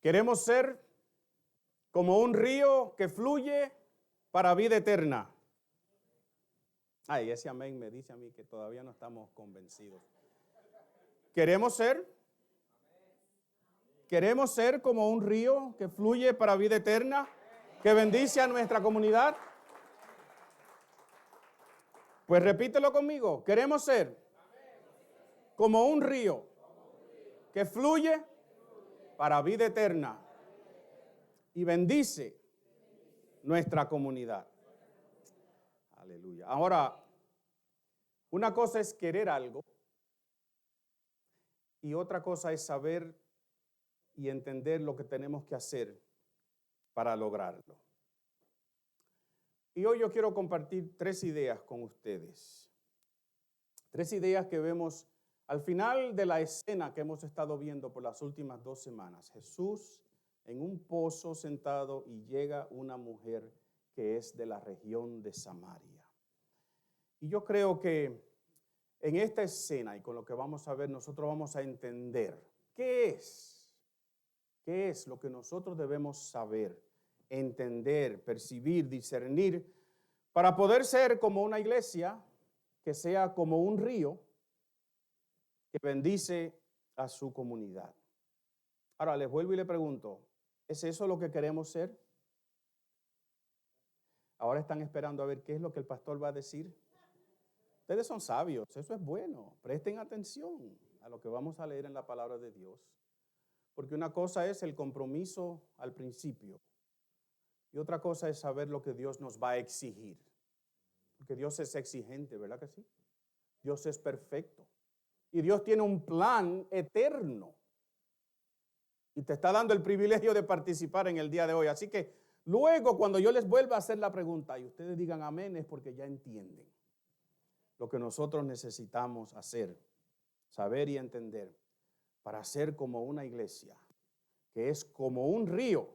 Queremos ser como un río que fluye para vida eterna. Ay, ese amén me dice a mí que todavía no estamos convencidos. Queremos ser como un río que fluye para vida eterna, que bendice a nuestra comunidad. Pues repítelo conmigo. Queremos ser como un río que fluye para vida eterna y bendice nuestra comunidad. Aleluya. Ahora, una cosa es querer algo y otra cosa es saber y entender lo que tenemos que hacer para lograrlo. Y hoy yo quiero compartir 3 ideas con ustedes. 3 ideas que vemos al final de la escena que hemos estado viendo por las últimas 2 semanas. Jesús en un pozo sentado y llega una mujer que es de la región de Samaria. Y yo creo que en esta escena y con lo que vamos a ver, nosotros vamos a entender qué es lo que nosotros debemos saber, entender, percibir, discernir, para poder ser como una iglesia que sea como un río que bendice a su comunidad. Ahora les vuelvo y le pregunto, ¿es eso lo que queremos ser? Ahora están esperando a ver qué es lo que el pastor va a decir. Ustedes son sabios, eso es bueno. Presten atención a lo que vamos a leer en la palabra de Dios. Porque una cosa es el compromiso al principio y otra cosa es saber lo que Dios nos va a exigir. Porque Dios es exigente, ¿verdad que sí? Dios es perfecto. Y Dios tiene un plan eterno. Y te está dando el privilegio de participar en el día de hoy. Así que luego cuando yo les vuelva a hacer la pregunta y ustedes digan amén es porque ya entienden lo que nosotros necesitamos hacer, saber y entender para ser como una iglesia que es como un río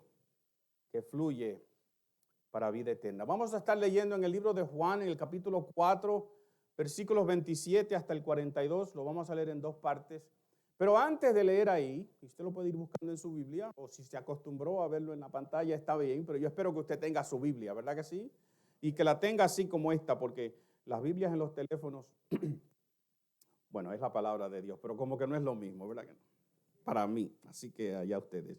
que fluye para vida eterna. Vamos a estar leyendo en el libro de Juan, en el capítulo 4, versículos 27 hasta el 42. Lo vamos a leer en 2 partes. Pero antes de leer ahí, y usted lo puede ir buscando en su Biblia, o si se acostumbró a verlo en la pantalla, está bien, pero yo espero que usted tenga su Biblia, ¿verdad que sí? Y que la tenga así como esta, porque las Biblias en los teléfonos, bueno, es la palabra de Dios, pero como que no es lo mismo, ¿verdad que no? Para mí, así que allá ustedes.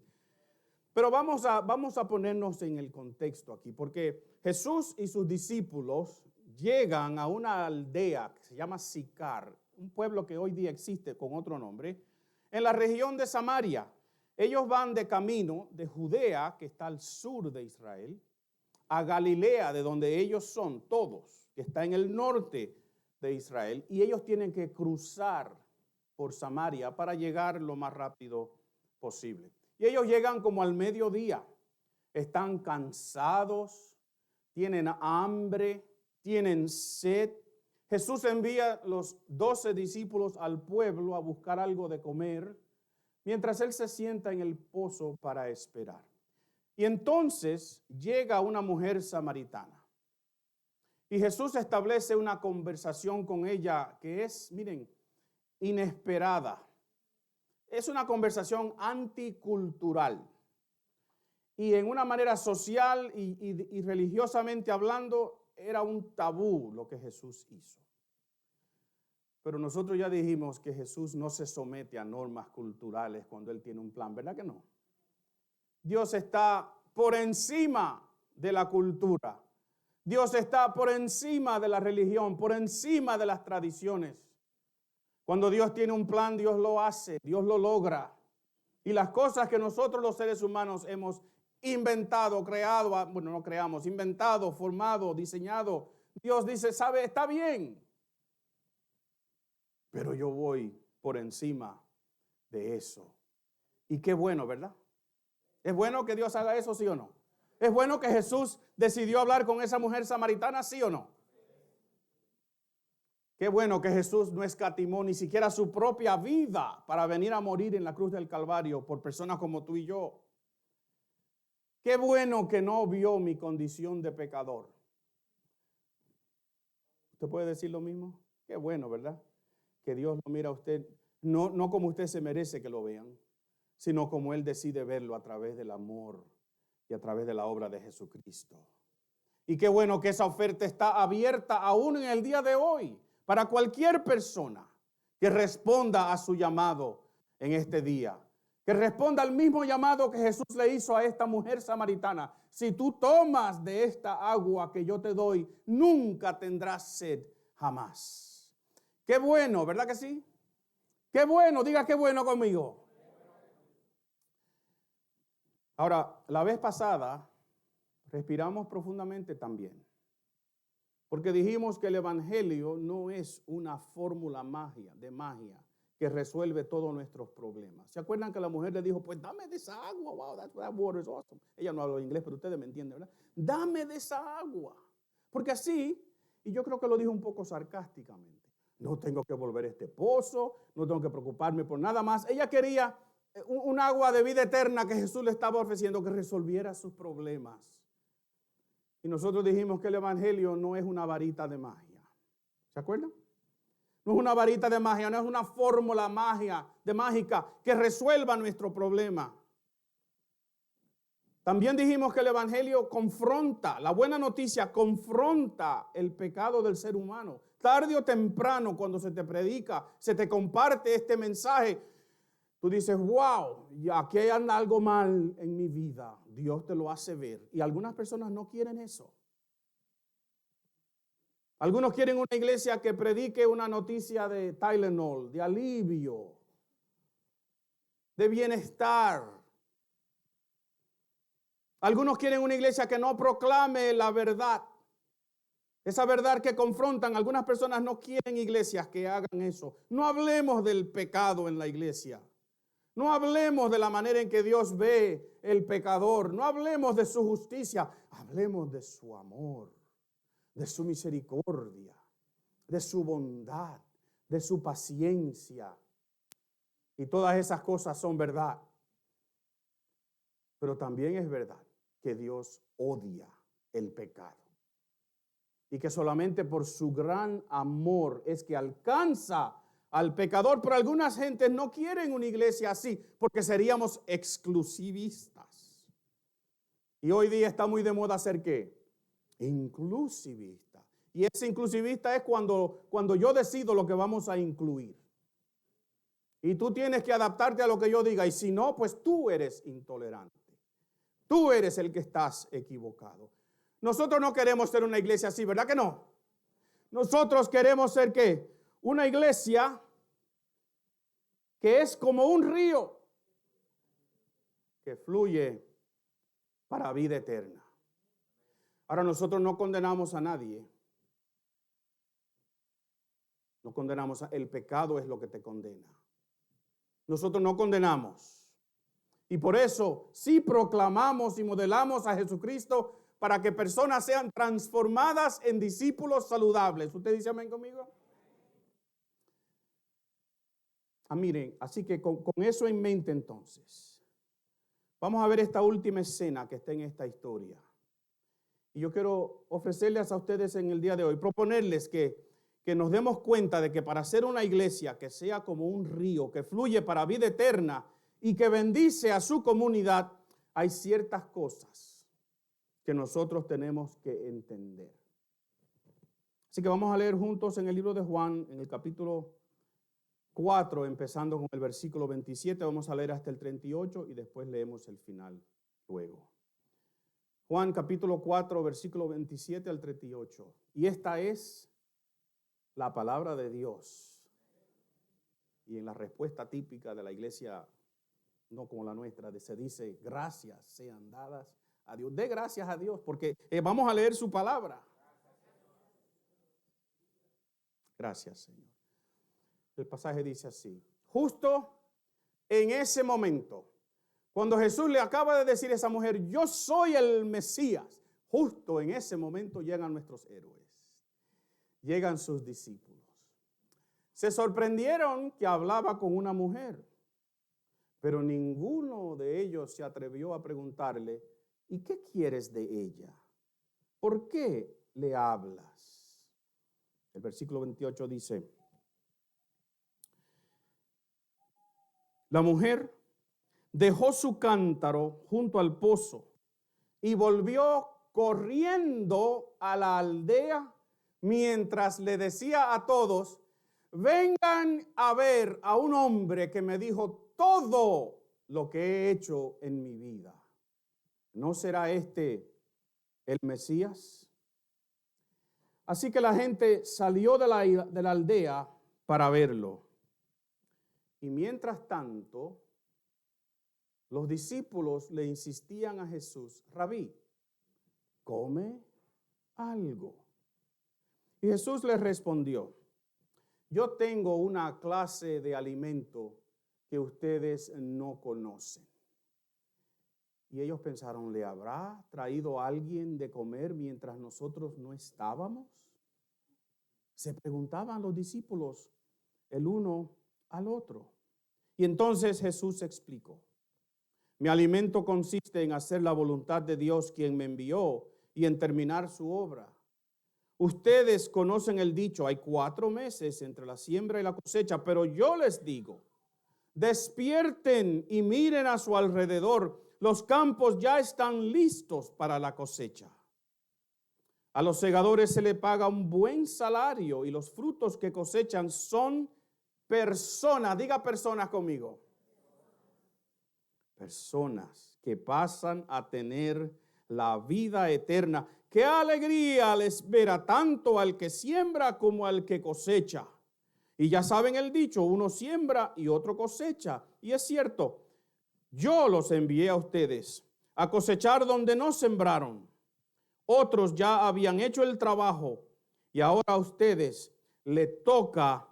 Pero vamos a ponernos en el contexto aquí, porque Jesús y sus discípulos llegan a una aldea que se llama Sicar, un pueblo que hoy día existe con otro nombre, en la región de Samaria. Ellos van de camino de Judea, que está al sur de Israel, a Galilea, de donde ellos son todos, que está en el norte de Israel, y ellos tienen que cruzar por Samaria para llegar lo más rápido posible. Y ellos llegan como al mediodía, están cansados, tienen hambre, tienen sed. Jesús envía los 12 discípulos al pueblo a buscar algo de comer, mientras él se sienta en el pozo para esperar. Y entonces llega una mujer samaritana. Y Jesús establece una conversación con ella que es, miren, inesperada. Es una conversación anticultural. Y en una manera social y religiosamente hablando, era un tabú lo que Jesús hizo. Pero nosotros ya dijimos que Jesús no se somete a normas culturales cuando Él tiene un plan, ¿verdad que no? Dios está por encima de la cultura. Dios está por encima de la religión, por encima de las tradiciones. Cuando Dios tiene un plan, Dios lo hace, Dios lo logra. Y las cosas que nosotros los seres humanos hemos inventado, creado, bueno, no creamos, inventado, formado, diseñado, Dios dice, sabe, está bien, pero yo voy por encima de eso. Y qué bueno, ¿verdad? ¿Es bueno que Dios haga eso, sí o no? ¿Es bueno que Jesús decidió hablar con esa mujer samaritana, sí o no? Qué bueno que Jesús no escatimó ni siquiera su propia vida para venir a morir en la cruz del Calvario por personas como tú y yo. Qué bueno que no vio mi condición de pecador. ¿Usted puede decir lo mismo? Qué bueno, ¿verdad? Que Dios lo mira a usted, no como usted se merece que lo vean, sino como Él decide verlo a través del amor y a través de la obra de Jesucristo. Y qué bueno que esa oferta está abierta aún en el día de hoy para cualquier persona que responda a su llamado en este día. Que responda al mismo llamado que Jesús le hizo a esta mujer samaritana. Si tú tomas de esta agua que yo te doy, nunca tendrás sed jamás. Qué bueno, ¿verdad que sí? Qué bueno, diga qué bueno conmigo. Ahora, la vez pasada respiramos profundamente también, porque dijimos que el evangelio no es una fórmula de magia que resuelve todos nuestros problemas. ¿Se acuerdan que la mujer le dijo, pues dame de esa agua? Wow, that water is awesome. Ella no habla inglés, pero ustedes me entienden, ¿verdad? Dame de esa agua. Porque así, y yo creo que lo dijo un poco sarcásticamente, no tengo que volver a este pozo, no tengo que preocuparme por nada más. Ella quería un agua de vida eterna que Jesús le estaba ofreciendo que resolviera sus problemas. Y nosotros dijimos que el evangelio no es una varita de magia. ¿Se acuerdan? No es una varita de magia, no es una fórmula mágica que resuelva nuestro problema. También dijimos que el evangelio confronta, la buena noticia confronta el pecado del ser humano. Tarde o temprano, cuando se te predica, se te comparte este mensaje, tú dices, wow, aquí hay algo mal en mi vida. Dios te lo hace ver. Y algunas personas no quieren eso. Algunos quieren una iglesia que predique una noticia de Tylenol, de alivio, de bienestar. Algunos quieren una iglesia que no proclame la verdad. Esa verdad que confrontan. Algunas personas no quieren iglesias que hagan eso. No hablemos del pecado en la iglesia. No hablemos de la manera en que Dios ve el pecador. No hablemos de su justicia. Hablemos de su amor, de su misericordia, de su bondad, de su paciencia. Y todas esas cosas son verdad. Pero también es verdad que Dios odia el pecado. Y que solamente por su gran amor es que alcanza al pecador. Pero algunas gentes no quieren una iglesia así porque seríamos exclusivistas. Y hoy día está muy de moda ser ¿qué? Inclusivista. Y ese inclusivista es cuando yo decido lo que vamos a incluir. Y tú tienes que adaptarte a lo que yo diga. Y si no, pues tú eres intolerante. Tú eres el que estás equivocado. Nosotros no queremos ser una iglesia así, ¿verdad que no? Nosotros queremos ser ¿qué? Una iglesia que es como un río que fluye para vida eterna. Ahora nosotros no condenamos a nadie. No condenamos, el pecado es lo que te condena. Nosotros no condenamos. Y por eso sí proclamamos y modelamos a Jesucristo para que personas sean transformadas en discípulos saludables. ¿Usted dice amén conmigo? Miren, así que con eso en mente entonces, vamos a ver esta última escena que está en esta historia. Y yo quiero ofrecerles a ustedes en el día de hoy, proponerles que nos demos cuenta de que para ser una iglesia que sea como un río, que fluye para vida eterna y que bendice a su comunidad, hay ciertas cosas que nosotros tenemos que entender. Así que vamos a leer juntos en el libro de Juan, en el capítulo 4, empezando con el versículo 27, vamos a leer hasta el 38 y después leemos el final luego. Juan capítulo 4, versículo 27 al 38. Y esta es la palabra de Dios. Y en la respuesta típica de la iglesia, no como la nuestra, se dice, gracias sean dadas a Dios. Dé gracias a Dios porque vamos a leer su palabra. Gracias, Señor. El pasaje dice así: justo en ese momento, cuando Jesús le acaba de decir a esa mujer, yo soy el Mesías, justo en ese momento llegan nuestros héroes, llegan sus discípulos. Se sorprendieron que hablaba con una mujer, pero ninguno de ellos se atrevió a preguntarle, ¿y qué quieres de ella? ¿Por qué le hablas? El versículo 28 dice, la mujer dejó su cántaro junto al pozo y volvió corriendo a la aldea mientras le decía a todos: vengan a ver a un hombre que me dijo todo lo que he hecho en mi vida. ¿No será este el Mesías? Así que la gente salió de la aldea para verlo. Y mientras tanto, los discípulos le insistían a Jesús: Rabí, come algo. Y Jesús les respondió: yo tengo una clase de alimento que ustedes no conocen. Y ellos pensaron: ¿le habrá traído alguien de comer mientras nosotros no estábamos? Se preguntaban los discípulos el uno al otro. Y entonces Jesús explicó: mi alimento consiste en hacer la voluntad de Dios, quien me envió, y en terminar su obra. Ustedes conocen el dicho: hay 4 meses entre la siembra y la cosecha, pero yo les digo: despierten y miren a su alrededor. Los campos ya están listos para la cosecha. A los segadores se les paga un buen salario y los frutos que cosechan son personas. Diga personas conmigo. Personas que pasan a tener la vida eterna. ¡Qué alegría les verá tanto al que siembra como al que cosecha! Y ya saben el dicho: uno siembra y otro cosecha. Y es cierto, yo los envié a ustedes a cosechar donde no sembraron. Otros ya habían hecho el trabajo y ahora a ustedes les toca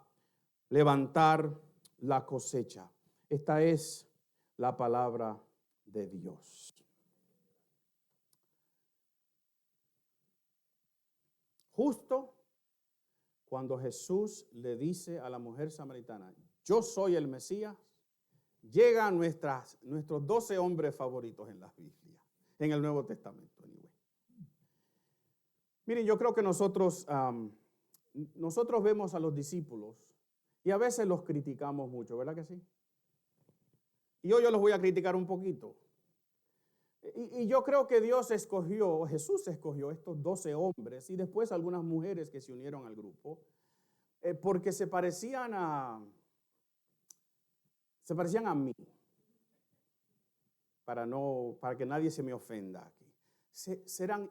levantar la cosecha. Esta es la palabra de Dios. Justo cuando Jesús le dice a la mujer samaritana: yo soy el Mesías, llegan nuestros 12 hombres favoritos en la Biblia, en el Nuevo Testamento. Miren, yo creo que nosotros vemos a los discípulos y a veces los criticamos mucho, ¿verdad que sí? Y hoy yo los voy a criticar un poquito. Y yo creo que Jesús escogió estos 12 hombres y después algunas mujeres que se unieron al grupo, porque se parecían a mí, para que nadie se me ofenda aquí.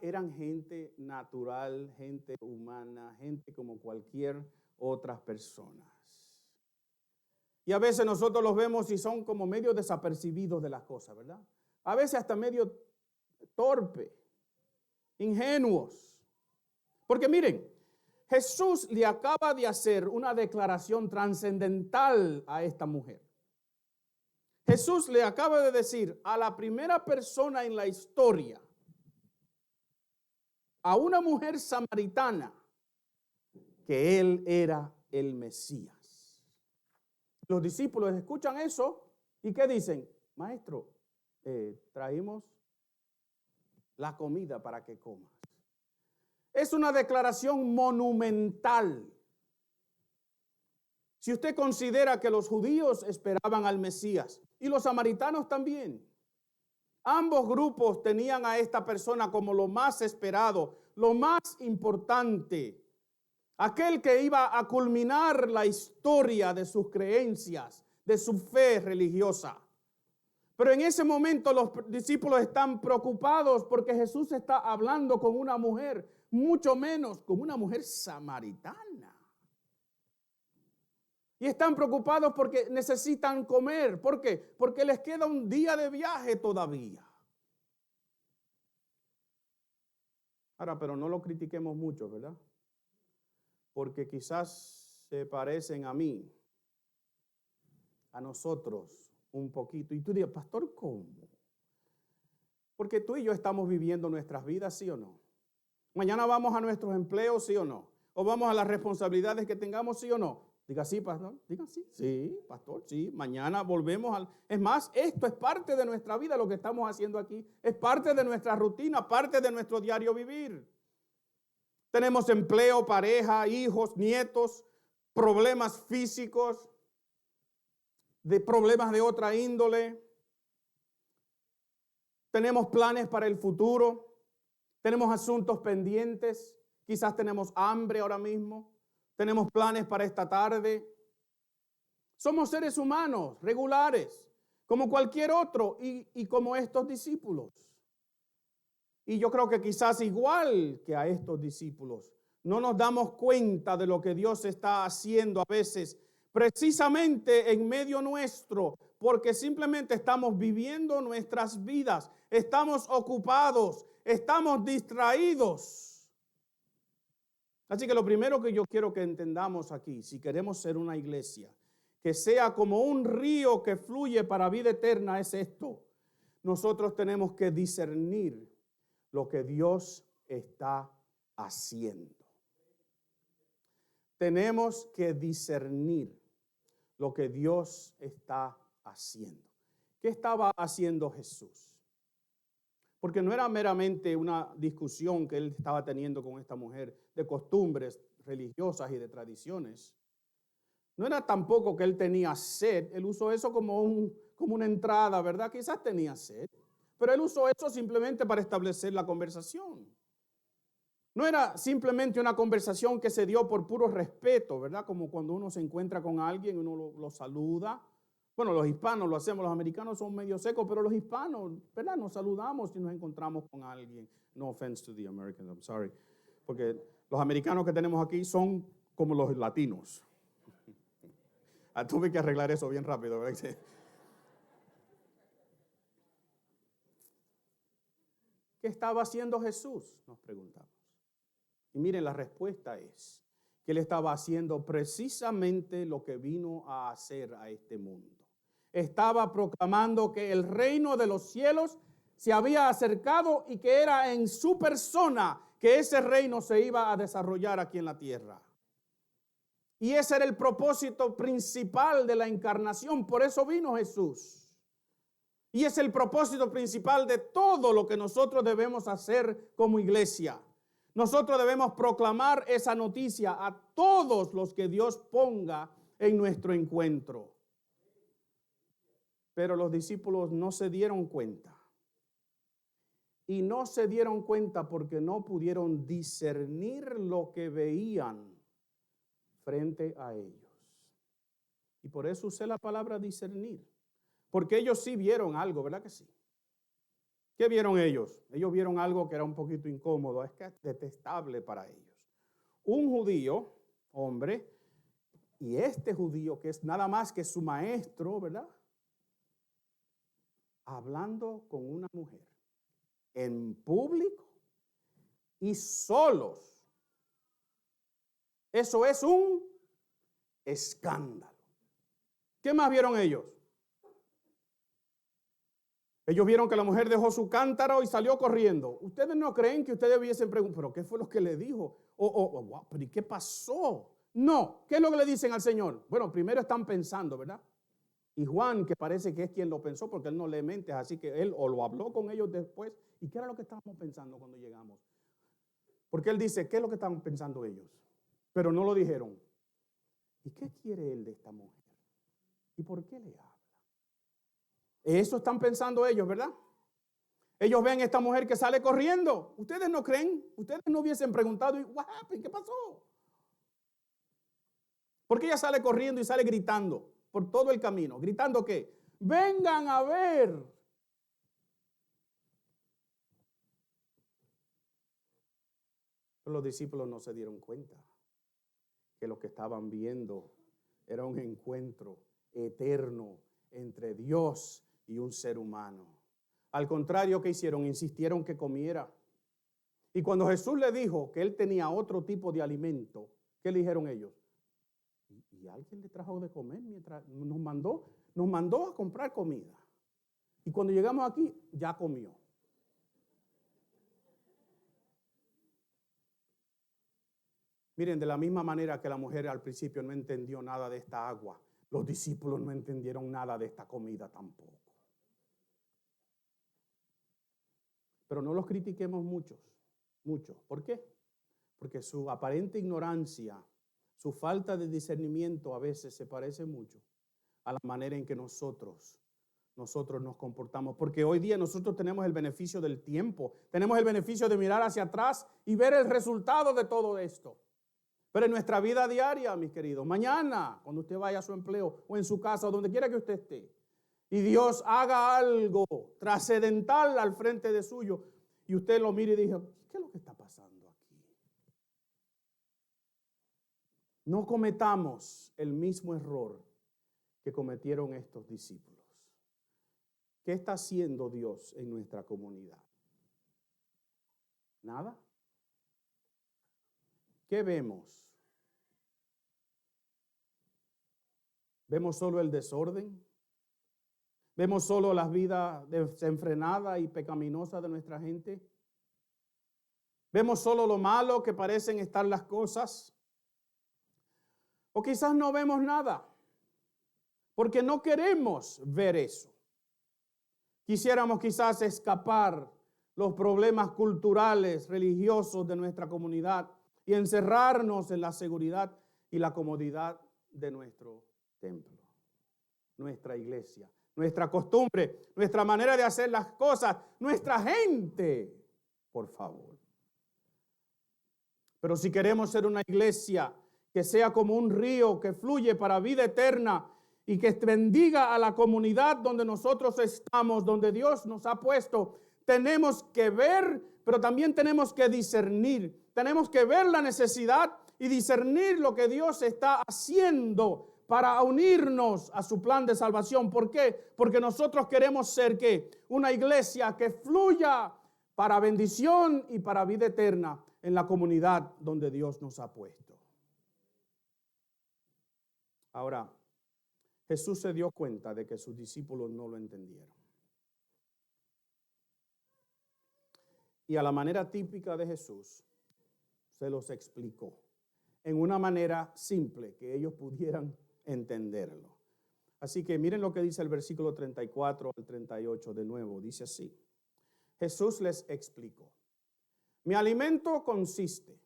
Eran gente natural, gente humana, gente como cualquier otras personas. Y a veces nosotros los vemos y son como medio desapercibidos de las cosas, ¿verdad? A veces hasta medio torpe, ingenuos. Porque miren, Jesús le acaba de hacer una declaración trascendental a esta mujer. Jesús le acaba de decir a la primera persona en la historia, a una mujer samaritana, que él era el Mesías. Los discípulos escuchan eso y ¿qué dicen? Maestro, traímos la comida para que comas. Es una declaración monumental. Si usted considera que los judíos esperaban al Mesías y los samaritanos también, ambos grupos tenían a esta persona como lo más esperado, lo más importante, aquel que iba a culminar la historia de sus creencias, de su fe religiosa. Pero en ese momento los discípulos están preocupados porque Jesús está hablando con una mujer, mucho menos con una mujer samaritana. Y están preocupados porque necesitan comer. ¿Por qué? Porque les queda un día de viaje todavía. Ahora, pero no lo critiquemos mucho, ¿verdad? Porque quizás se parecen a mí, a nosotros un poquito. Y tú dirás, pastor, ¿cómo? Porque tú y yo estamos viviendo nuestras vidas, ¿sí o no? Mañana vamos a nuestros empleos, ¿sí o no? O vamos a las responsabilidades que tengamos, ¿sí o no? Diga sí, pastor. Diga sí. Sí, pastor, sí. Mañana volvemos Es más, esto es parte de nuestra vida, lo que estamos haciendo aquí. Es parte de nuestra rutina, parte de nuestro diario vivir. Tenemos empleo, pareja, hijos, nietos, problemas físicos, de problemas de otra índole. tenemos planes para el futuro, tenemos asuntos pendientes, quizás tenemos hambre ahora mismo, tenemos planes para esta tarde. Somos seres humanos regulares, como cualquier otro y como estos discípulos. Y yo creo que quizás igual que a estos discípulos, no nos damos cuenta de lo que Dios está haciendo a veces, precisamente en medio nuestro, porque simplemente estamos viviendo nuestras vidas, estamos ocupados, estamos distraídos. Así que lo primero que yo quiero que entendamos aquí, si queremos ser una iglesia que sea como un río que fluye para vida eterna, es esto: nosotros tenemos que discernir lo que Dios está haciendo. Tenemos que discernir lo que Dios está haciendo. ¿Qué estaba haciendo Jesús? Porque no era meramente una discusión que él estaba teniendo con esta mujer de costumbres religiosas y de tradiciones. No era tampoco que él tenía sed. Él usó eso como una entrada, ¿verdad? Quizás tenía sed, pero él usó eso simplemente para establecer la conversación. No era simplemente una conversación que se dio por puro respeto, ¿verdad? Como cuando uno se encuentra con alguien, uno lo saluda. Bueno, los hispanos lo hacemos, los americanos son medio secos, pero los hispanos, ¿verdad? Nos saludamos si nos encontramos con alguien. No offense to the Americans, I'm sorry. Porque los americanos que tenemos aquí son como los latinos. Tuve que arreglar eso bien rápido, ¿verdad? ¿Qué estaba haciendo Jesús? Nos preguntamos. Y miren, la respuesta es que él estaba haciendo precisamente lo que vino a hacer a este mundo. Estaba proclamando que el reino de los cielos se había acercado y que era en su persona que ese reino se iba a desarrollar aquí en la tierra. Y ese era el propósito principal de la encarnación. Por eso vino Jesús. Y es el propósito principal de todo lo que nosotros debemos hacer como iglesia. Nosotros debemos proclamar esa noticia a todos los que Dios ponga en nuestro encuentro. Pero los discípulos no se dieron cuenta. Y no se dieron cuenta porque no pudieron discernir lo que veían frente a ellos. Y por eso usé la palabra discernir. Porque ellos sí vieron algo, ¿verdad que sí? ¿Qué vieron ellos? Ellos vieron algo que era un poquito incómodo, es que es detestable para ellos. Un judío, hombre, y este judío que es nada más que su maestro, ¿verdad? Hablando con una mujer en público y solos. Eso es un escándalo. ¿Qué más vieron ellos? Ellos vieron que la mujer dejó su cántaro y salió corriendo. ¿Ustedes no creen que ustedes hubiesen preguntado, pero qué fue lo que le dijo? ¿Pero y qué pasó? No, ¿qué es lo que le dicen al Señor? Bueno, primero están pensando, ¿verdad? Y Juan, que parece que es quien lo pensó, porque él no le mente, así que él o lo habló con ellos después. ¿Y qué era lo que estábamos pensando cuando llegamos? Porque él dice, ¿qué es lo que estaban pensando ellos? Pero no lo dijeron. ¿Y qué quiere él de esta mujer? ¿Y por qué le habla? Eso están pensando ellos, ¿verdad? Ellos ven a esta mujer que sale corriendo. ¿Ustedes no creen? ¿Ustedes no hubiesen preguntado, what happened? ¿Qué pasó? ¿Por qué ella sale corriendo y sale gritando por todo el camino? ¿Gritando qué? Vengan a ver. Pero los discípulos no se dieron cuenta que lo que estaban viendo era un encuentro eterno entre Dios y un ser humano. Al contrario, ¿qué hicieron? Insistieron que comiera. Y cuando Jesús le dijo que él tenía otro tipo de alimento, ¿qué le dijeron ellos? ¿Y alguien le trajo de comer mientras nos mandó a comprar comida? Y cuando llegamos aquí, ya comió. Miren, de la misma manera que la mujer al principio no entendió nada de esta agua, los discípulos no entendieron nada de esta comida tampoco. Pero no los critiquemos mucho. ¿Por qué? Porque su aparente ignorancia, su falta de discernimiento a veces se parece mucho a la manera en que nosotros nosotros nos comportamos. Porque hoy día nosotros tenemos el beneficio del tiempo. Tenemos el beneficio de mirar hacia atrás y ver el resultado de todo esto. Pero en nuestra vida diaria, mis queridos, mañana, cuando usted vaya a su empleo o en su casa o donde quiera que usted esté, y Dios haga algo trascendental al frente de suyo, y usted lo mire y diga, ¿qué es lo que está pasando aquí? No cometamos el mismo error que cometieron estos discípulos. ¿Qué está haciendo Dios en nuestra comunidad? ¿Nada? ¿Qué vemos? ¿Vemos solo el desorden? ¿Vemos solo la vida desenfrenada y pecaminosa de nuestra gente? ¿Vemos solo lo malo que parecen estar las cosas? O quizás no vemos nada, porque no queremos ver eso. Quisiéramos quizás escapar los problemas culturales, religiosos de nuestra comunidad y encerrarnos en la seguridad y la comodidad de nuestro templo, nuestra iglesia, nuestra costumbre, nuestra manera de hacer las cosas, nuestra gente, por favor. Pero si queremos ser una iglesia que sea como un río que fluye para vida eterna y que bendiga a la comunidad donde nosotros estamos, donde Dios nos ha puesto, tenemos que ver, pero también tenemos que discernir. Tenemos que ver la necesidad y discernir lo que Dios está haciendo para unirnos a su plan de salvación. ¿Por qué? Porque nosotros queremos ser ¿qué? Una iglesia que fluya para bendición y para vida eterna en la comunidad donde Dios nos ha puesto. Ahora, Jesús se dio cuenta de que sus discípulos no lo entendieron. Y a la manera típica de Jesús, se los explicó en una manera simple que ellos pudieran entenderlo. Así que miren lo que dice el versículo 34 al 38 de nuevo. Dice así: Jesús les explicó: mi alimento consiste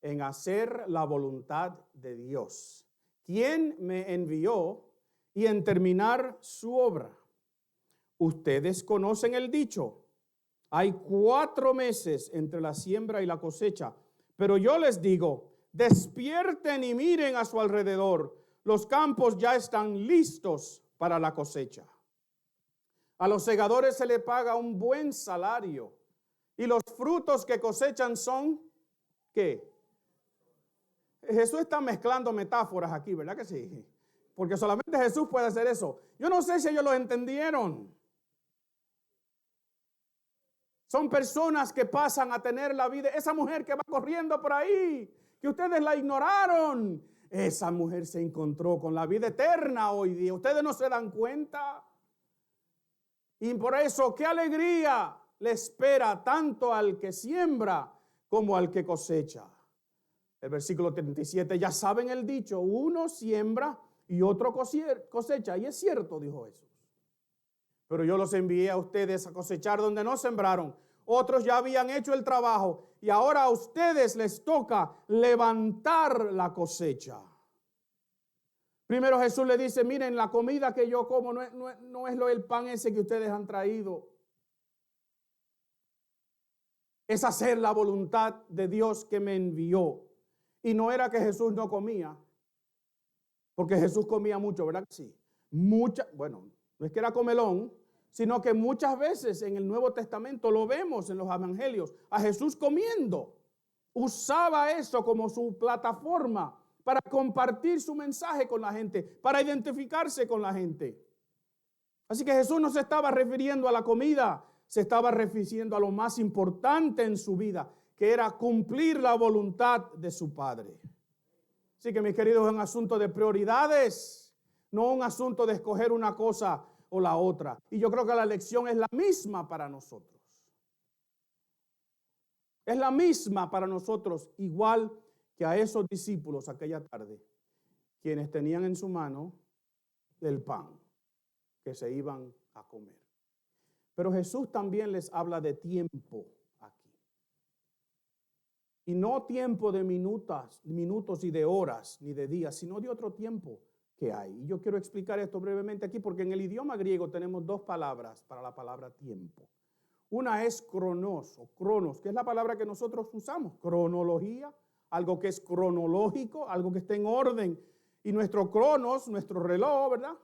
en hacer la voluntad de Dios, quien me envió, y en terminar su obra. Ustedes conocen el dicho: hay 4 meses entre la siembra y la cosecha. Pero yo les digo, despierten y miren a su alrededor. Los campos ya están listos para la cosecha. A los segadores se les paga un buen salario. Y los frutos que cosechan son, ¿qué? Jesús está mezclando metáforas aquí, ¿verdad que sí? Porque solamente Jesús puede hacer eso. Yo no sé si ellos lo entendieron. Son personas que pasan a tener la vida. Esa mujer que va corriendo por ahí, que ustedes la ignoraron, esa mujer se encontró con la vida eterna hoy día. Ustedes no se dan cuenta. Y por eso, qué alegría le espera tanto al que siembra como al que cosecha. El versículo 37, ya saben el dicho: uno siembra y otro cosecha. Y es cierto, dijo Jesús. Pero yo los envié a ustedes a cosechar donde no sembraron. Otros ya habían hecho el trabajo y ahora a ustedes les toca levantar la cosecha. Primero Jesús le dice: miren, la comida que yo como no es el pan ese que ustedes han traído. Es hacer la voluntad de Dios que me envió. Y no era que Jesús no comía, porque Jesús comía mucho, ¿verdad que sí? Bueno, no es que era comelón, sino que muchas veces en el Nuevo Testamento lo vemos en los evangelios, a Jesús comiendo. Usaba eso como su plataforma para compartir su mensaje con la gente, para identificarse con la gente. Así que Jesús no se estaba refiriendo a la comida, se estaba refiriendo a lo más importante en su vida, que era cumplir la voluntad de su Padre. Así que, mis queridos, es un asunto de prioridades, no un asunto de escoger una cosa o la otra. Y yo creo que la lección es la misma para nosotros. Es la misma para nosotros, igual que a esos discípulos aquella tarde, quienes tenían en su mano el pan que se iban a comer. Pero Jesús también les habla de tiempo aquí. Y no tiempo de minutos y de horas, ni de días, sino de otro tiempo que hay. Y yo quiero explicar esto brevemente aquí porque en el idioma griego tenemos dos palabras para la palabra tiempo. Una es cronos o cronos, que es la palabra que nosotros usamos, cronología, algo que es cronológico, algo que está en orden. Y nuestro cronos, nuestro reloj, ¿verdad?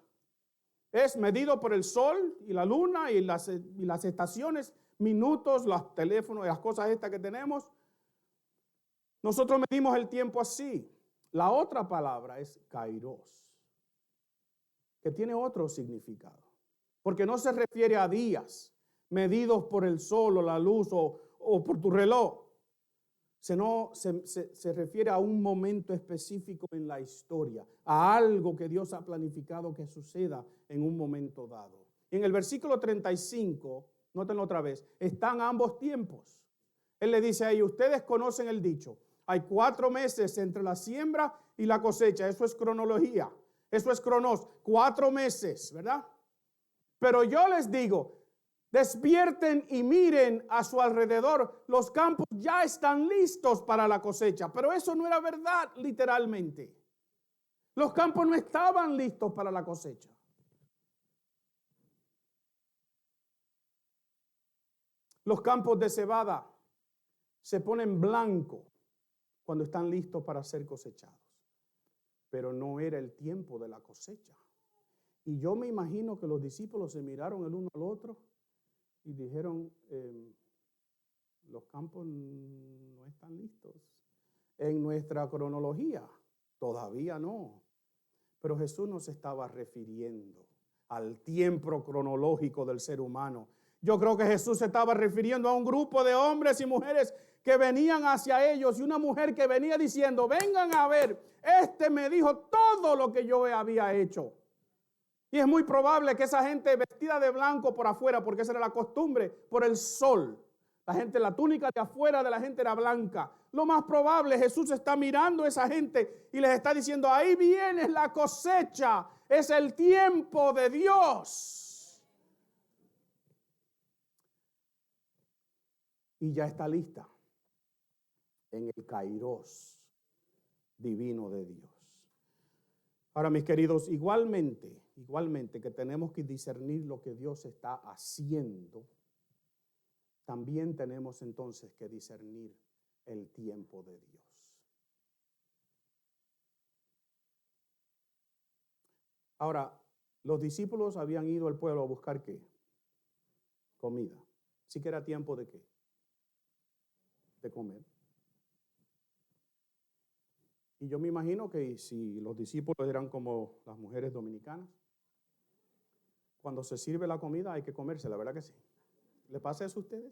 Es medido por el sol y la luna y las estaciones, minutos, los teléfonos, las cosas estas que tenemos. Nosotros medimos el tiempo así. La otra palabra es kairos, que tiene otro significado, porque no se refiere a días medidos por el sol o la luz o por tu reloj, sino se refiere a un momento específico en la historia, a algo que Dios ha planificado que suceda en un momento dado. En el versículo 35, nótenlo otra vez, están ambos tiempos. Él le dice a ellos, ustedes conocen el dicho, hay 4 meses entre la siembra y la cosecha, eso es cronología, eso es cronos, 4 meses, ¿verdad? Pero yo les digo, despierten y miren a su alrededor. Los campos ya están listos para la cosecha. Pero eso no era verdad literalmente. Los campos no estaban listos para la cosecha. Los campos de cebada se ponen blanco cuando están listos para ser cosechados. Pero no era el tiempo de la cosecha. Y yo me imagino que los discípulos se miraron el uno al otro y dijeron, los campos no están listos. En nuestra cronología, todavía no. Pero Jesús nos estaba refiriendo al tiempo cronológico del ser humano. Yo creo que Jesús se estaba refiriendo a un grupo de hombres y mujeres que venían hacia ellos y una mujer que venía diciendo, vengan a ver, este me dijo todo lo que yo había hecho. Y es muy probable que esa gente vestida de blanco por afuera, porque esa era la costumbre, por el sol. La túnica de afuera de la gente era blanca. Lo más probable, Jesús está mirando a esa gente y les está diciendo, ahí viene la cosecha, es el tiempo de Dios. Y ya está lista en el kairos divino de Dios. Ahora, mis queridos, igualmente que tenemos que discernir lo que Dios está haciendo, también tenemos entonces que discernir el tiempo de Dios. Ahora, los discípulos habían ido al pueblo a buscar ¿qué? Comida. ¿Sí que era tiempo de qué? De comer. Y yo me imagino que si los discípulos eran como las mujeres dominicanas, cuando se sirve la comida hay que comérsela, ¿verdad que sí? ¿Le pasa eso a ustedes?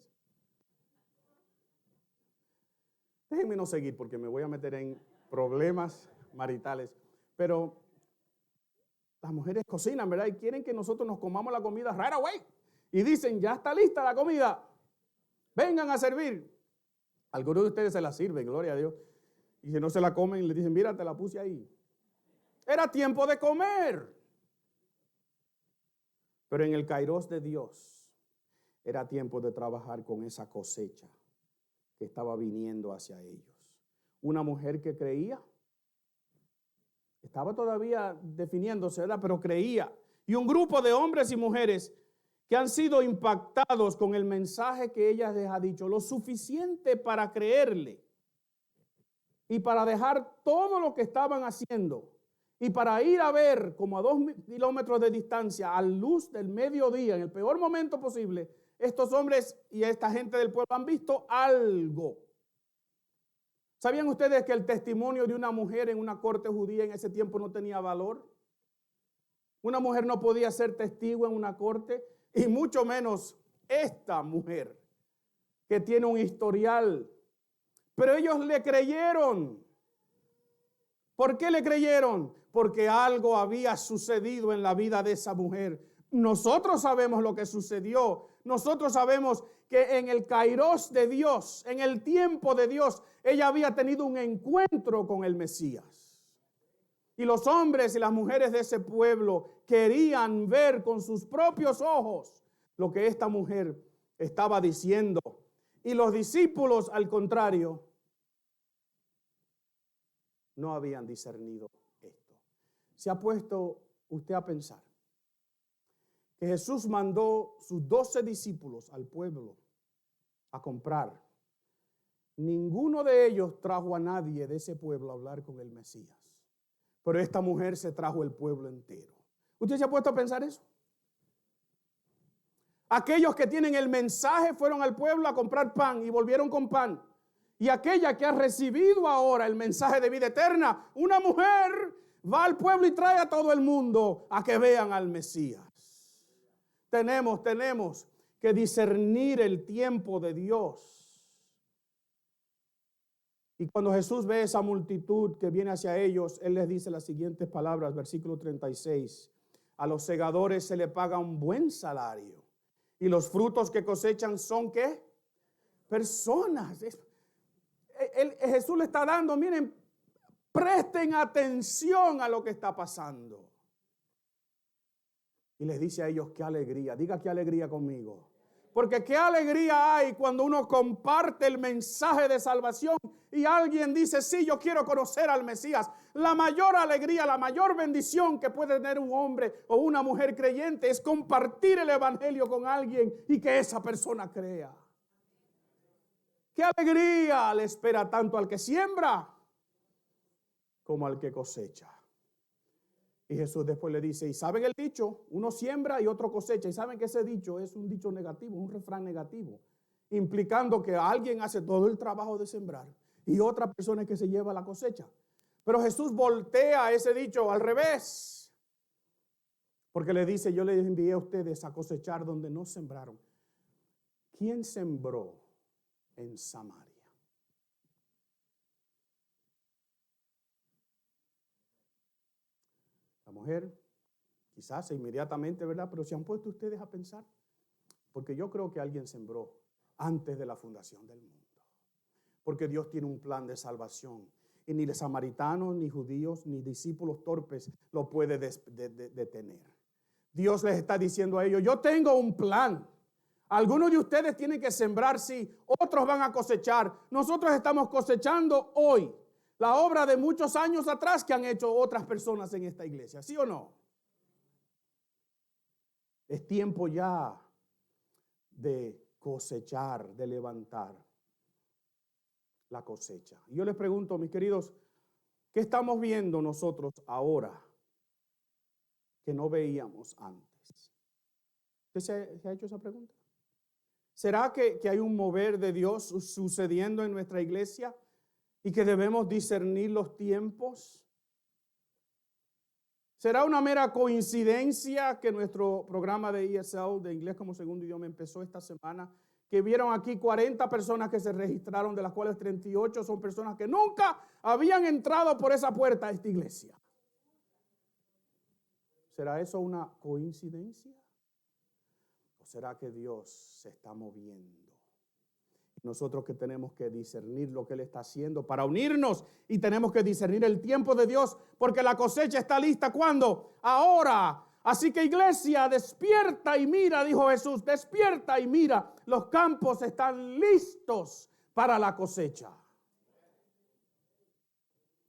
Déjenme no seguir porque me voy a meter en problemas maritales. Pero las mujeres cocinan, ¿verdad? Y quieren que nosotros nos comamos la comida right away. Y dicen, ya está lista la comida. Vengan a servir. Algunos de ustedes se la sirven, gloria a Dios. Y si no se la comen, le dicen, mira, te la puse ahí. Era tiempo de comer. Pero en el kairos de Dios, era tiempo de trabajar con esa cosecha que estaba viniendo hacia ellos. Una mujer que creía, estaba todavía definiéndose, ¿verdad? Pero creía. Y un grupo de hombres y mujeres que han sido impactados con el mensaje que ella les ha dicho, lo suficiente para creerle. Y para dejar todo lo que estaban haciendo y para ir a ver como a 2 kilómetros de distancia a luz del mediodía, en el peor momento posible, estos hombres y esta gente del pueblo han visto algo. ¿Sabían ustedes que el testimonio de una mujer en una corte judía en ese tiempo no tenía valor? Una mujer no podía ser testigo en una corte y mucho menos esta mujer que tiene un historial. Pero ellos le creyeron. ¿Por qué le creyeron? Porque algo había sucedido en la vida de esa mujer. Nosotros sabemos lo que sucedió. Nosotros sabemos que en el kairos de Dios, en el tiempo de Dios, ella había tenido un encuentro con el Mesías. Y los hombres y las mujeres de ese pueblo querían ver con sus propios ojos lo que esta mujer estaba diciendo. Y los discípulos, al contrario, no habían discernido esto. ¿Se ha puesto usted a pensar que Jesús mandó sus 12 discípulos al pueblo a comprar? Ninguno de ellos trajo a nadie de ese pueblo a hablar con el Mesías. Pero esta mujer se trajo el pueblo entero. ¿Usted se ha puesto a pensar eso? Aquellos que tienen el mensaje fueron al pueblo a comprar pan y volvieron con pan. Y aquella que ha recibido ahora el mensaje de vida eterna, una mujer va al pueblo y trae a todo el mundo a que vean al Mesías. Tenemos que discernir el tiempo de Dios. Y cuando Jesús ve esa multitud que viene hacia ellos, Él les dice las siguientes palabras, versículo 36. A los segadores se le paga un buen salario. Y los frutos que cosechan son, ¿qué? Personas. Jesús le está dando, miren, presten atención a lo que está pasando. Y les dice a ellos, qué alegría. Diga qué alegría conmigo. Porque qué alegría hay cuando uno comparte el mensaje de salvación y alguien dice, sí, yo quiero conocer al Mesías. La mayor alegría, la mayor bendición que puede tener un hombre o una mujer creyente es compartir el evangelio con alguien y que esa persona crea. Qué alegría le espera tanto al que siembra como al que cosecha. Y Jesús después le dice, ¿y saben el dicho? Uno siembra y otro cosecha. ¿Y saben que ese dicho es un dicho negativo, un refrán negativo? Implicando que alguien hace todo el trabajo de sembrar y otra persona es que se lleva la cosecha. Pero Jesús voltea ese dicho al revés. Porque le dice, yo les envié a ustedes a cosechar donde no sembraron. ¿Quién sembró en Samaria? La mujer, quizás inmediatamente, ¿verdad? Pero se han puesto ustedes a pensar, porque yo creo que alguien sembró antes de la fundación del mundo. Porque Dios tiene un plan de salvación. Y ni los samaritanos, ni judíos, ni discípulos torpes lo puede detener. Dios les está diciendo a ellos, yo tengo un plan. Algunos de ustedes tienen que sembrar, sí. Otros van a cosechar. Nosotros estamos cosechando hoy la obra de muchos años atrás que han hecho otras personas en esta iglesia. ¿Sí o no? Es tiempo ya de cosechar, de levantar la cosecha. Y yo les pregunto, mis queridos, ¿qué estamos viendo nosotros ahora que no veíamos antes? ¿Usted se ha hecho esa pregunta? ¿Será que hay un mover de Dios sucediendo en nuestra iglesia y que debemos discernir los tiempos? ¿Será una mera coincidencia que nuestro programa de ESL, de inglés como segundo idioma, empezó esta semana? Que vieron aquí 40 personas que se registraron, de las cuales 38 son personas que nunca habían entrado por esa puerta a esta iglesia. ¿Será eso una coincidencia? ¿O será que Dios se está moviendo? Nosotros que tenemos que discernir lo que Él está haciendo para unirnos y tenemos que discernir el tiempo de Dios porque la cosecha está lista. ¿Cuándo? Ahora. Así que iglesia, despierta y mira, dijo Jesús, despierta y mira, los campos están listos para la cosecha.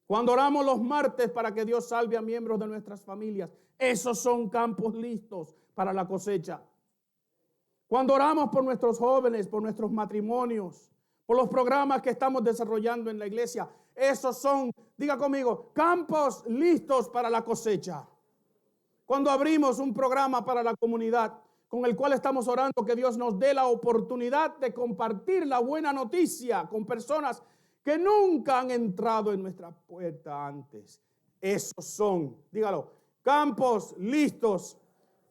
Cuando oramos los martes para que Dios salve a miembros de nuestras familias, esos son campos listos para la cosecha. Cuando oramos por nuestros jóvenes, por nuestros matrimonios, por los programas que estamos desarrollando en la iglesia, esos son, diga conmigo, campos listos para la cosecha. Cuando abrimos un programa para la comunidad con el cual estamos orando que Dios nos dé la oportunidad de compartir la buena noticia con personas que nunca han entrado en nuestra puerta antes. Esos son, dígalo, campos listos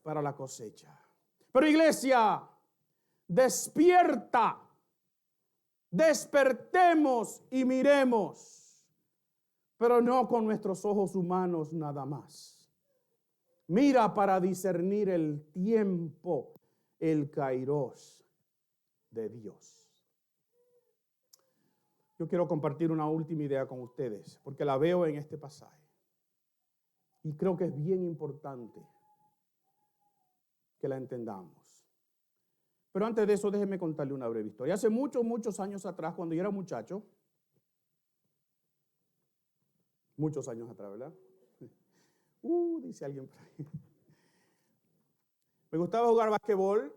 para la cosecha. Pero iglesia, despierta, despertemos y miremos, pero no con nuestros ojos humanos nada más. Mira para discernir el tiempo, el kairos de Dios. Yo quiero compartir una última idea con ustedes, porque la veo en este pasaje. Y creo que es bien importante que la entendamos. Pero antes de eso, déjeme contarle una breve historia. Hace muchos años atrás, cuando yo era muchacho, muchos años atrás, ¿verdad? Dice alguien por ahí. Me gustaba jugar basquetbol.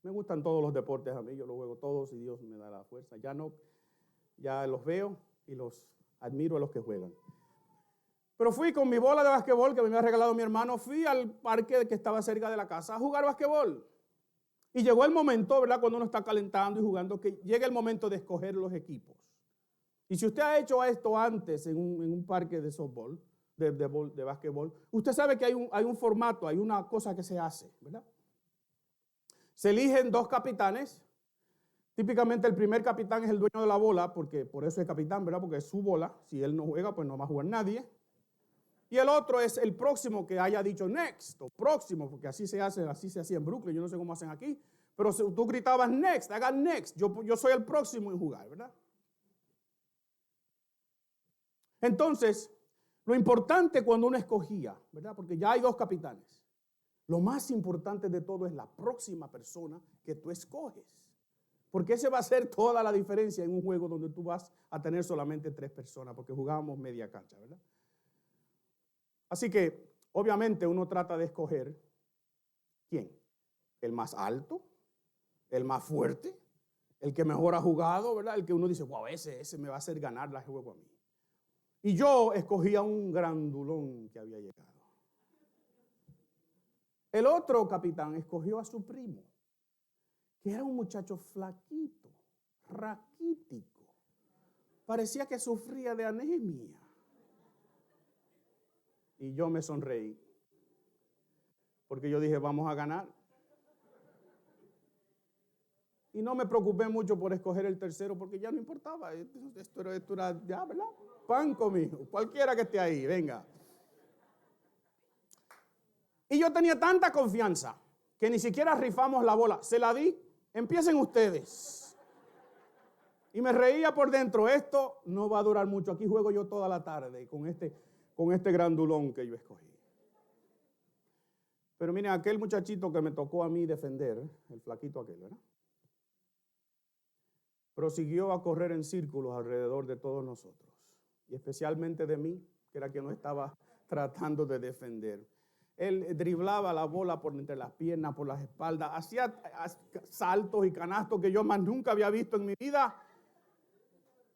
Me gustan todos los deportes a mí. Yo los juego todos y Dios me da la fuerza. Ya los veo y los admiro a los que juegan. Pero fui con mi bola de basquetbol que me había regalado mi hermano. Fui al parque que estaba cerca de la casa a jugar basquetbol. Y llegó el momento, ¿verdad? Cuando uno está calentando y jugando, que llega el momento de escoger los equipos. Y si usted ha hecho esto antes en un parque de softball, de basquetbol, usted sabe que hay un formato, hay una cosa que se hace, ¿verdad? Se eligen 2 capitanes. Típicamente el primer capitán es el dueño de la bola, porque por eso es capitán, ¿verdad? Porque es su bola. Si él no juega, pues no va a jugar nadie. Y el otro es el próximo que haya dicho next, o próximo, porque así se hacía en Brooklyn, yo no sé cómo hacen aquí. Pero si tú gritabas next, haga next, yo soy el próximo en jugar, ¿verdad? Entonces, lo importante cuando uno escogía, ¿verdad? Porque ya hay 2 capitanes. Lo más importante de todo es la próxima persona que tú escoges. Porque ese va a ser toda la diferencia en un juego donde tú vas a tener solamente 3 personas, porque jugábamos media cancha, ¿verdad? Así que, obviamente, uno trata de escoger ¿quién? El más alto, el más fuerte, el que mejor ha jugado, ¿verdad? El que uno dice, wow, ese me va a hacer ganar la juego a mí. Y yo escogí a un grandulón que había llegado. El otro capitán escogió a su primo, que era un muchacho flaquito, raquítico. Parecía que sufría de anemia. Y yo me sonreí, porque yo dije, vamos a ganar. Y no me preocupé mucho por escoger el tercero, porque ya no importaba. Esto era ya, ¿verdad? Pan conmigo, cualquiera que esté ahí, venga. Y yo tenía tanta confianza que ni siquiera rifamos la bola. Se la di, empiecen ustedes. Y me reía por dentro, esto no va a durar mucho. Aquí juego yo toda la tarde con este grandulón que yo escogí. Pero miren, aquel muchachito que me tocó a mí defender, el flaquito aquel, ¿verdad? Prosiguió a correr en círculos alrededor de todos nosotros. Y especialmente de mí, que era quien no estaba tratando de defender. Él driblaba la bola por entre las piernas, por las espaldas, hacía saltos y canastos que yo más nunca había visto en mi vida.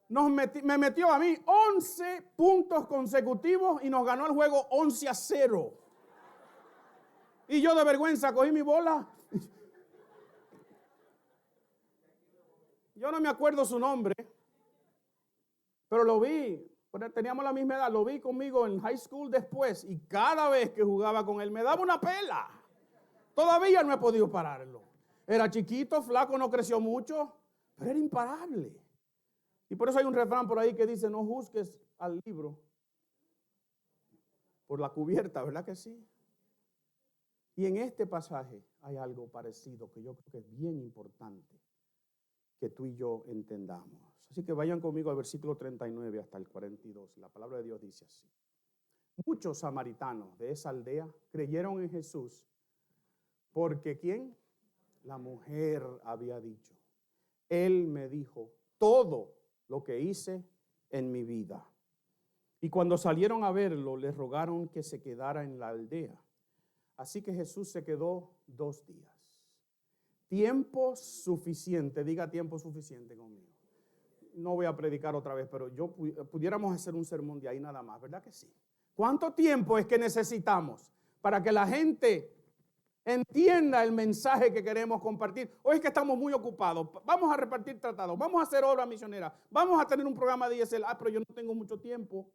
Me metió a mí 11 puntos consecutivos y nos ganó el juego 11-0. Y yo de vergüenza cogí mi bola. Yo no me acuerdo su nombre, pero lo vi. Teníamos la misma edad, lo vi conmigo en high school después y cada vez que jugaba con él me daba una pela. Todavía no he podido pararlo. Era chiquito, flaco, no creció mucho, pero era imparable. Y por eso hay un refrán por ahí que dice, no juzgues al libro por la cubierta, ¿verdad que sí? Y en este pasaje hay algo parecido que yo creo que es bien importante que tú y yo entendamos. Así que vayan conmigo al versículo 39 hasta el 42. La palabra de Dios dice así. Muchos samaritanos de esa aldea creyeron en Jesús porque ¿quién? La mujer había dicho. Él me dijo todo lo que hice en mi vida. Y cuando salieron a verlo, le rogaron que se quedara en la aldea. Así que Jesús se quedó 2 días. Tiempo suficiente, diga tiempo suficiente conmigo. No voy a predicar otra vez, pero pudiéramos hacer un sermón de ahí nada más, ¿verdad que sí? ¿Cuánto tiempo es que necesitamos para que la gente entienda el mensaje que queremos compartir? Hoy es que estamos muy ocupados, vamos a repartir tratados, vamos a hacer obra misionera, vamos a tener un programa de ISL, pero yo no tengo mucho tiempo.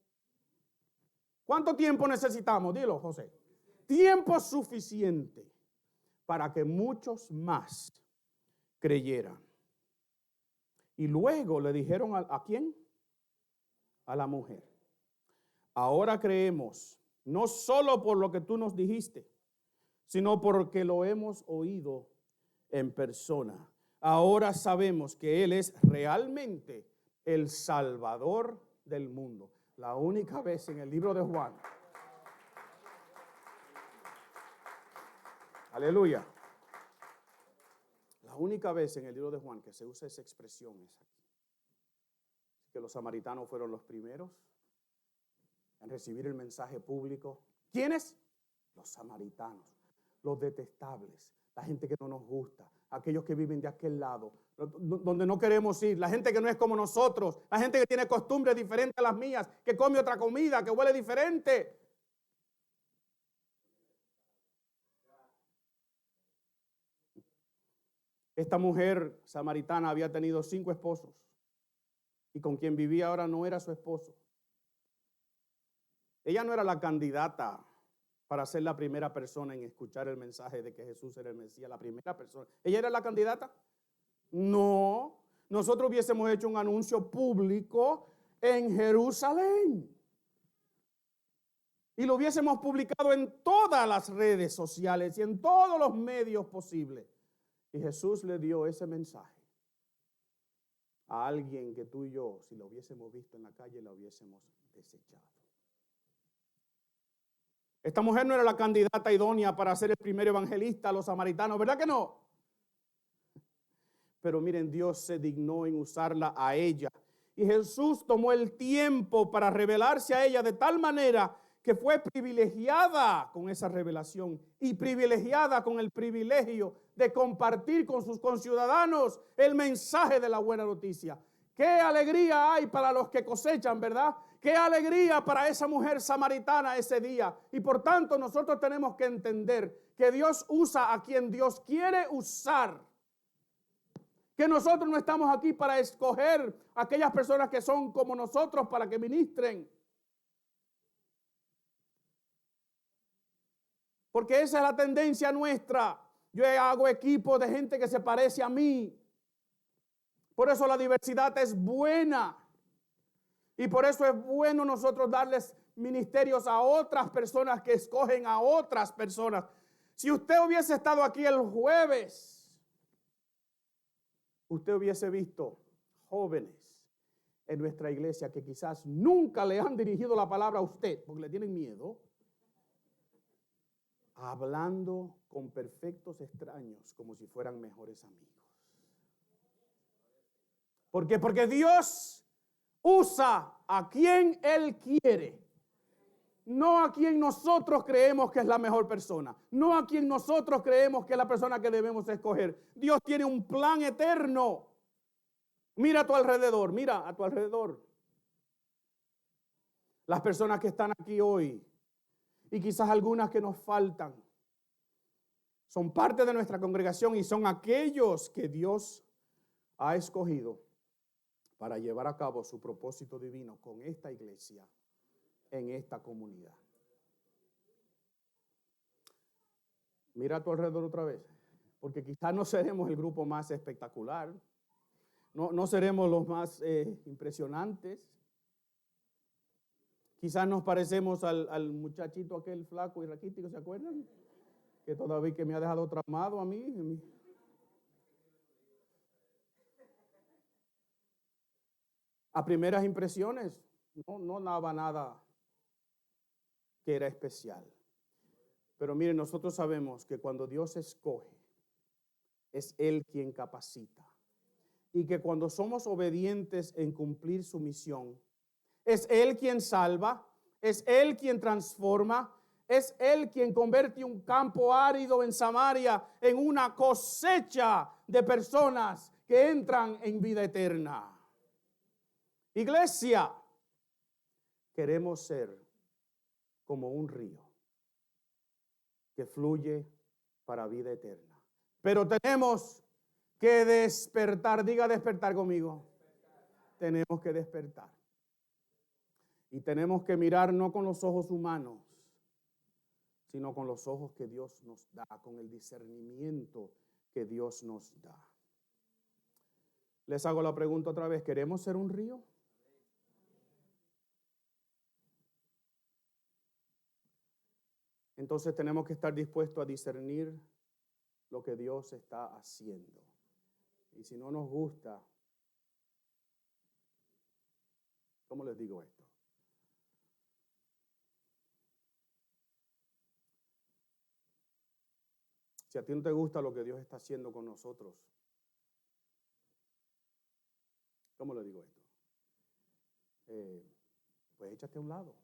¿Cuánto tiempo necesitamos? Dilo, José. Tiempo suficiente para que muchos más creyeran. Y luego le dijeron ¿a quién? A la mujer. Ahora creemos, no solo por lo que tú nos dijiste, sino porque lo hemos oído en persona. Ahora sabemos que Él es realmente el Salvador del mundo. La única vez en el libro de Juan. Aleluya. La única vez en el libro de Juan que se usa esa expresión es aquí. Que los samaritanos fueron los primeros en recibir el mensaje público ¿Quiénes? Los samaritanos, los detestables, la gente que no nos gusta, aquellos que viven de aquel lado, donde no queremos ir, la gente que no es como nosotros, la gente que tiene costumbres diferentes a las mías, que come otra comida, que huele diferente. Esta mujer samaritana había tenido 5 esposos y con quien vivía ahora no era su esposo. Ella no era la candidata para ser la primera persona en escuchar el mensaje de que Jesús era el Mesías, la primera persona. ¿Ella era la candidata? No. Nosotros hubiésemos hecho un anuncio público en Jerusalén y lo hubiésemos publicado en todas las redes sociales y en todos los medios posibles. Y Jesús le dio ese mensaje a alguien que tú y yo, si lo hubiésemos visto en la calle, la hubiésemos desechado. Esta mujer no era la candidata idónea para ser el primer evangelista a los samaritanos, ¿verdad que no? Pero miren, Dios se dignó en usarla a ella. Y Jesús tomó el tiempo para revelarse a ella de tal manera que fue privilegiada con esa revelación y privilegiada con el privilegio de compartir con sus conciudadanos el mensaje de la buena noticia. Qué alegría hay para los que cosechan, ¿verdad? Qué alegría para esa mujer samaritana ese día. Y por tanto nosotros tenemos que entender que Dios usa a quien Dios quiere usar. Que nosotros no estamos aquí para escoger a aquellas personas que son como nosotros para que ministren. Porque esa es la tendencia nuestra. Yo hago equipo de gente que se parece a mí. Por eso la diversidad es buena. Y por eso es bueno nosotros darles ministerios a otras personas que escogen a otras personas. Si usted hubiese estado aquí el jueves, usted hubiese visto jóvenes en nuestra iglesia que quizás nunca le han dirigido la palabra a usted porque le tienen miedo, hablando con perfectos extraños como si fueran mejores amigos. ¿Por qué? Porque Dios usa a quien Él quiere, no a quien nosotros creemos que es la mejor persona, no a quien nosotros creemos que es la persona que debemos escoger. Dios tiene un plan eterno. Mira a tu alrededor, mira a tu alrededor. Las personas que están aquí hoy y quizás algunas que nos faltan son parte de nuestra congregación y son aquellos que Dios ha escogido para llevar a cabo su propósito divino con esta iglesia, en esta comunidad. Mira a tu alrededor otra vez, porque quizás no seremos el grupo más espectacular, no seremos los más impresionantes. Quizás nos parecemos al muchachito aquel flaco y raquítico, ¿se acuerdan? Que todavía que me ha dejado traumado a mí. A primeras impresiones, no daba nada que era especial. Pero miren, nosotros sabemos que cuando Dios escoge, es Él quien capacita. Y que cuando somos obedientes en cumplir su misión, es Él quien salva, es Él quien transforma, es Él quien convierte un campo árido en Samaria en una cosecha de personas que entran en vida eterna. Iglesia, queremos ser como un río que fluye para vida eterna. Pero tenemos que despertar. Diga despertar conmigo. Tenemos que despertar. Y tenemos que mirar no con los ojos humanos, sino con los ojos que Dios nos da, con el discernimiento que Dios nos da. Les hago la pregunta otra vez. ¿Queremos ser un río? Entonces tenemos que estar dispuestos a discernir lo que Dios está haciendo. Y si no nos gusta, ¿cómo les digo esto? Si a ti no te gusta lo que Dios está haciendo con nosotros, ¿cómo le digo esto? Pues échate a un lado.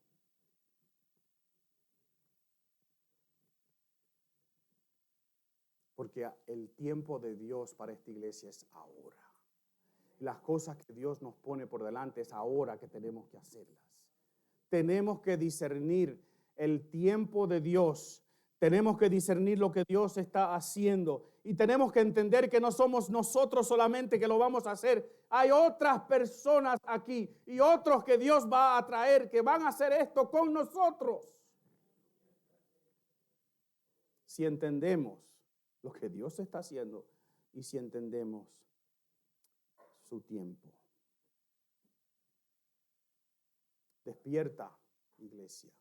Porque el tiempo de Dios para esta iglesia es ahora. Las cosas que Dios nos pone por delante es ahora que tenemos que hacerlas. Tenemos que discernir el tiempo de Dios. Tenemos que discernir lo que Dios está haciendo. Y tenemos que entender que no somos nosotros solamente que lo vamos a hacer. Hay otras personas aquí y otros que Dios va a traer que van a hacer esto con nosotros. Si entendemos lo que Dios está haciendo y si entendemos su tiempo. Despierta, iglesia,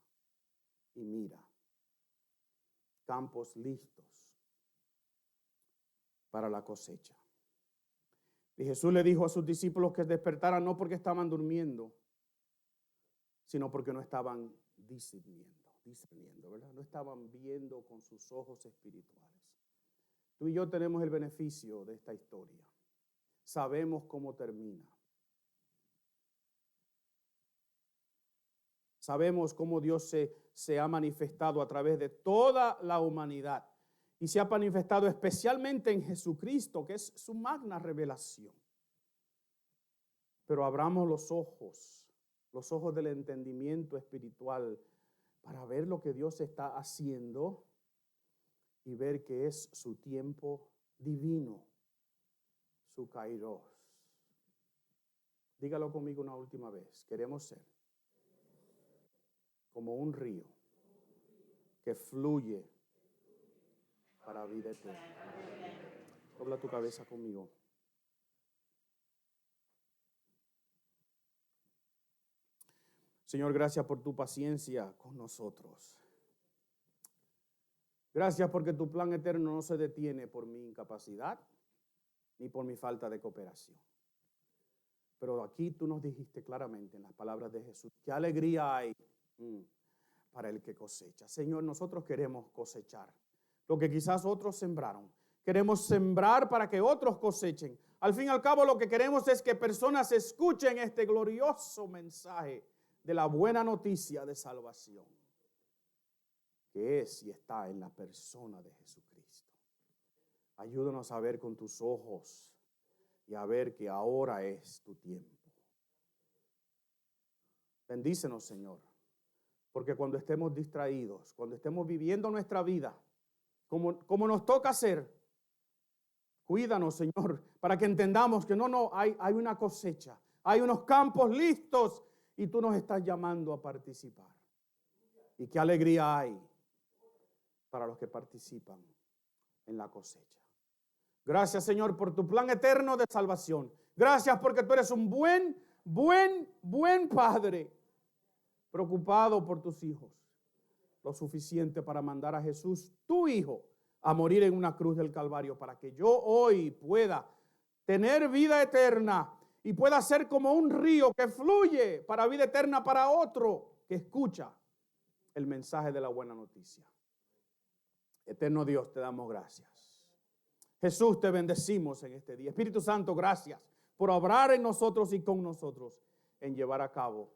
y mira. Campos listos para la cosecha. Y Jesús le dijo a sus discípulos que despertaran no porque estaban durmiendo, sino porque no estaban discerniendo, ¿verdad? No estaban viendo con sus ojos espirituales. Tú y yo tenemos el beneficio de esta historia. Sabemos cómo termina. Sabemos cómo Dios se ha manifestado a través de toda la humanidad y se ha manifestado especialmente en Jesucristo, que es su magna revelación. Pero abramos los ojos del entendimiento espiritual para ver lo que Dios está haciendo y ver que es su tiempo divino, su kairos. Dígalo conmigo una última vez. Queremos ser como un río que fluye para vida eterna. Dobla tu cabeza conmigo. Señor, gracias por tu paciencia con nosotros. Gracias porque tu plan eterno no se detiene por mi incapacidad ni por mi falta de cooperación. Pero aquí tú nos dijiste claramente en las palabras de Jesús, qué alegría hay para el que cosecha. Señor, nosotros queremos cosechar lo que quizás otros sembraron. Queremos sembrar para que otros cosechen. Al fin y al cabo, lo que queremos es que personas escuchen este glorioso mensaje de la buena noticia de salvación, que es y está en la persona de Jesucristo. Ayúdanos a ver con tus ojos y a ver que ahora es tu tiempo. Bendícenos, Señor. Porque cuando estemos distraídos, cuando estemos viviendo nuestra vida, como nos toca hacer, cuídanos, Señor, para que entendamos que hay una cosecha, hay unos campos listos y tú nos estás llamando a participar. Y qué alegría hay para los que participan en la cosecha. Gracias, Señor, por tu plan eterno de salvación. Gracias porque tú eres un buen Padre, preocupado por tus hijos, lo suficiente para mandar a Jesús, tu Hijo, a morir en una cruz del Calvario para que yo hoy pueda tener vida eterna y pueda ser como un río que fluye para vida eterna para otro que escucha el mensaje de la buena noticia. Eterno Dios, te damos gracias. Jesús, te bendecimos en este día. Espíritu Santo, gracias por obrar en nosotros y con nosotros en llevar a cabo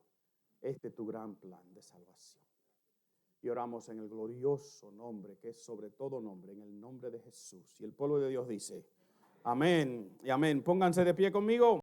tu gran plan de salvación. Y oramos en el glorioso nombre que es sobre todo nombre, en el nombre de Jesús. Y el pueblo de Dios dice, amén y amén. Pónganse de pie conmigo.